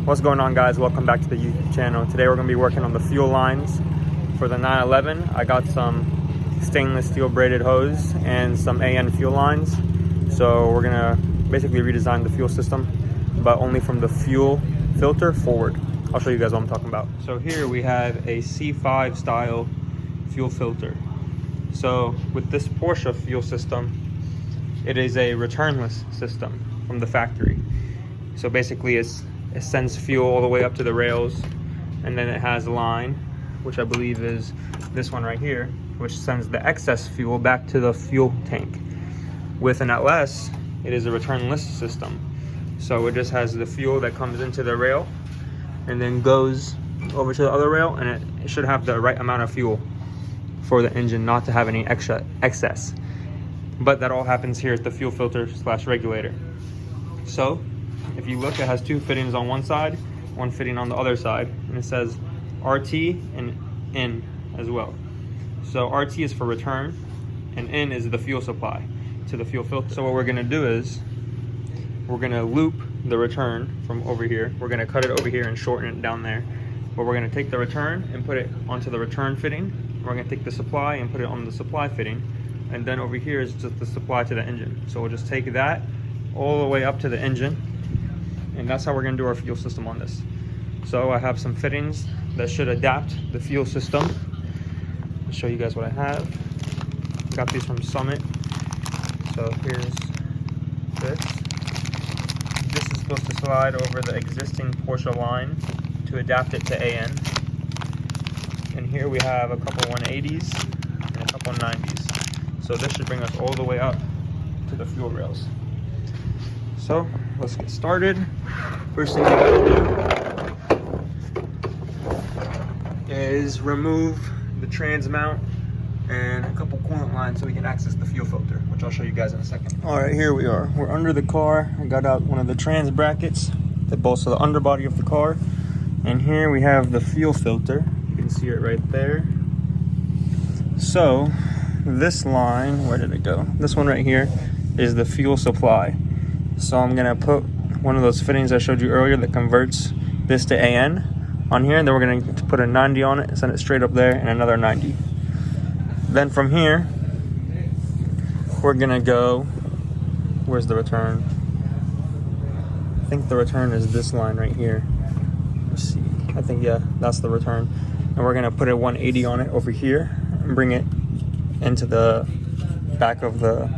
What's going on, guys? Welcome back to the YouTube channel. Today we're going to be working on the fuel lines for the 911. I got some stainless steel braided hose and some AN fuel lines. So we're going to basically redesign the fuel system, but only from the fuel filter forward. I'll show you guys what I'm talking about. So here we have a C5 style fuel filter. So with this Porsche fuel system, it is a returnless system from the factory. So basically it sends fuel all the way up to the rails, and then it has a line, which I believe is this one right here, which sends the excess fuel back to the fuel tank. With an LS, it is a returnless system. So it just has the fuel that comes into the rail and then goes over to the other rail, and it should have the right amount of fuel for the engine not to have any extra excess. But that all happens here at the fuel filter / regulator. So if you look, it has two fittings on one side, one fitting on the other side, and it says RT and N as well. So RT is for return, and N is the fuel supply to the fuel filter. So what we're gonna do is we're gonna loop the return from over here. We're gonna cut it over here and shorten it down there. But we're gonna take the return and put it onto the return fitting. We're gonna take the supply and put it on the supply fitting. And then over here is just the supply to the engine. So we'll just take that all the way up to the engine. And that's how we're gonna do our fuel system on this. So I have some fittings that should adapt the fuel system. I'll show you guys what I have. Got these from Summit. So here's this. This is supposed to slide over the existing Porsche line to adapt it to AN. And here we have a couple 180s and a couple 90s. So this should bring us all the way up to the fuel rails. So let's get started. First thing you gotta do is remove the trans mount and a couple coolant lines so we can access the fuel filter, which I'll show you guys in a second. All right, here we are. We're under the car. I got out one of the trans brackets that bolster the underbody of the car. And here we have the fuel filter. You can see it right there. So this line, where did it go? This one right here is the fuel supply. So I'm gonna put one of those fittings I showed you earlier that converts this to AN on here, and then we're gonna put a 90 on it and send it straight up there, and another 90. Then from here, we're gonna go, where's the return? I think the return is this line right here. Let's see, I think, yeah, that's the return. And we're gonna put a 180 on it over here and bring it into the back of the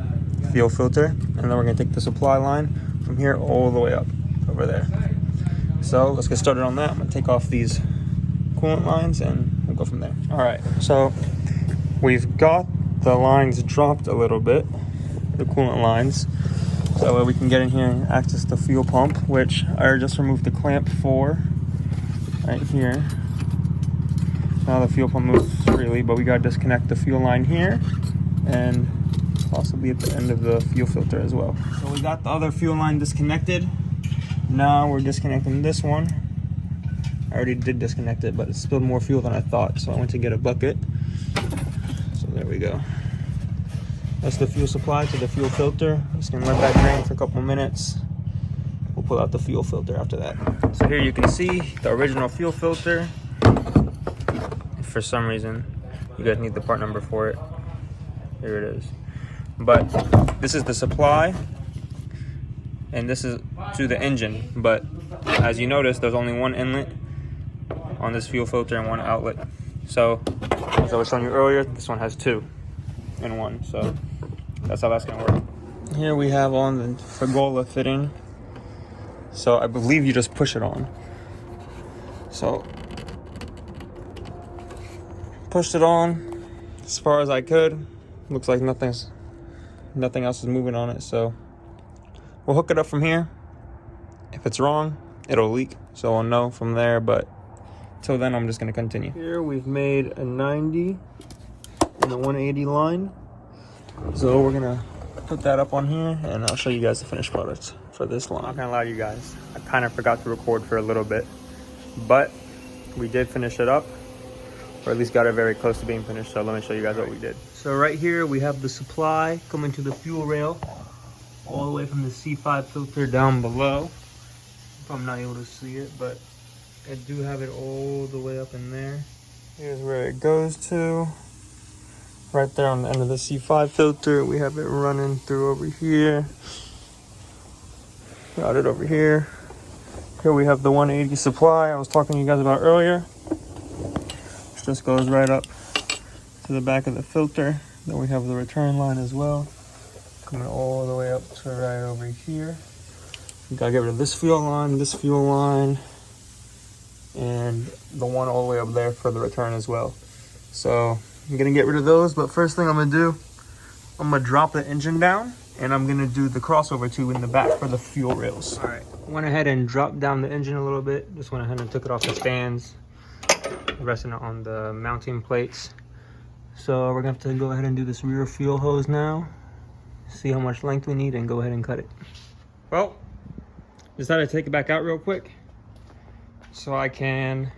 fuel filter, and then we're gonna take the supply line from here all the way up over there. So let's get started on that. I'm gonna take off these coolant lines and we'll go from there. All right, so we've got the lines dropped a little bit, the coolant lines, so we can get in here and access the fuel pump, which I just removed the clamp for right here. Now the fuel pump moves freely, but we gotta disconnect the fuel line here and possibly at the end of the fuel filter as well. So we got the other fuel line disconnected. Now we're disconnecting this one. I already did disconnect it, but it spilled more fuel than I thought, so I went to get a bucket. So there we go. That's the fuel supply to the fuel filter. Just gonna let that drain for a couple minutes. We'll pull out the fuel filter after that. So here you can see the original fuel filter. For some reason, you guys need the part number for it. Here it is. But this is the supply, and this is to the engine. But as you notice, there's only one inlet on this fuel filter and one outlet. So as I was showing you earlier, this one has two in one. So that's how that's gonna work. Here we have on the Fregola fitting. So I believe you just push it on. So pushed it on as far as I could. Looks like nothing else is moving on it, so we'll hook it up from here. If it's wrong, it'll leak, so I'll know from there, but till then I'm just going to continue. Here we've made a 90 and a 180 line, so we're going to put that up on here, and I'll show you guys the finished product for this line. I'm not going to lie to you guys, I kind of forgot to record for a little bit, but we did finish it up, or at least got it very close to being finished. So let me show you guys what we did. So right here we have the supply coming to the fuel rail all the way from the C5 filter down below I'm not able to see it, but I do have it all the way up in there. Here's where it goes to. Right there on the end of the C5 filter. We have it running through over here. Got it over here. Here we have the 180 supply I was talking to you guys about earlier. Which just goes right up to the back of the filter. Then we have the return line as well, coming all the way up to right over here. We gotta get rid of this fuel line, and the one all the way up there for the return as well. So I'm gonna get rid of those, but first thing I'm gonna do, I'm gonna drop the engine down, and I'm gonna do the crossover tube in the back for the fuel rails. All right, went ahead and dropped down the engine a little bit. Just went ahead and took it off the stands, resting it on the mounting plates. So we're gonna have to go ahead and do this rear fuel hose now, see how much length we need, and go ahead and cut it. Well, decided to take it back out real quick so I can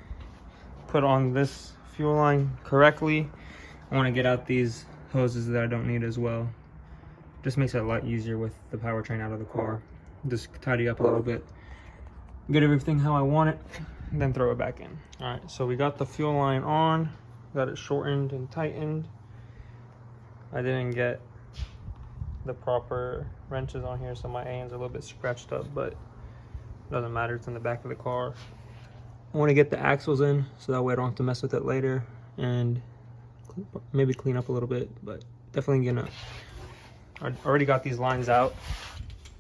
put on this fuel line correctly. I want to get out these hoses that I don't need as well. Just makes it a lot easier with the powertrain out of the car. Just tidy up a little bit, get everything how I want it, and then throw it back in. All right, so we got the fuel line on, got it shortened and tightened. I didn't get the proper wrenches on here, so my hands are a little bit scratched up, but it doesn't matter, it's in the back of the car. I want to get the axles in so that way I don't have to mess with it later, and maybe clean up a little bit, but definitely gonna. I already got these lines out,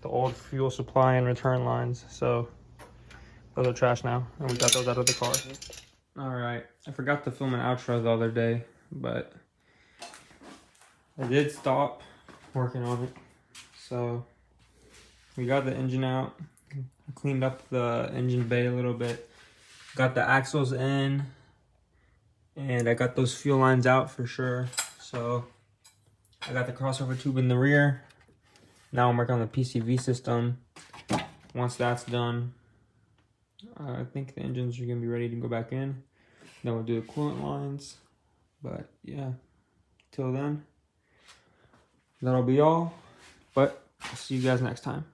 the old fuel supply and return lines, so those are trash now, and we got those out of the car. All right, I forgot to film an outro the other day, but I did stop working on it. So we got the engine out, I cleaned up the engine bay a little bit, got the axles in, and I got those fuel lines out for sure. So I got the crossover tube in the rear. Now I'm working on the PCV system. Once that's done, I think the engines are gonna be ready to go back in. Then we'll do the coolant lines. But yeah, till then, that'll be all. But I'll see you guys next time.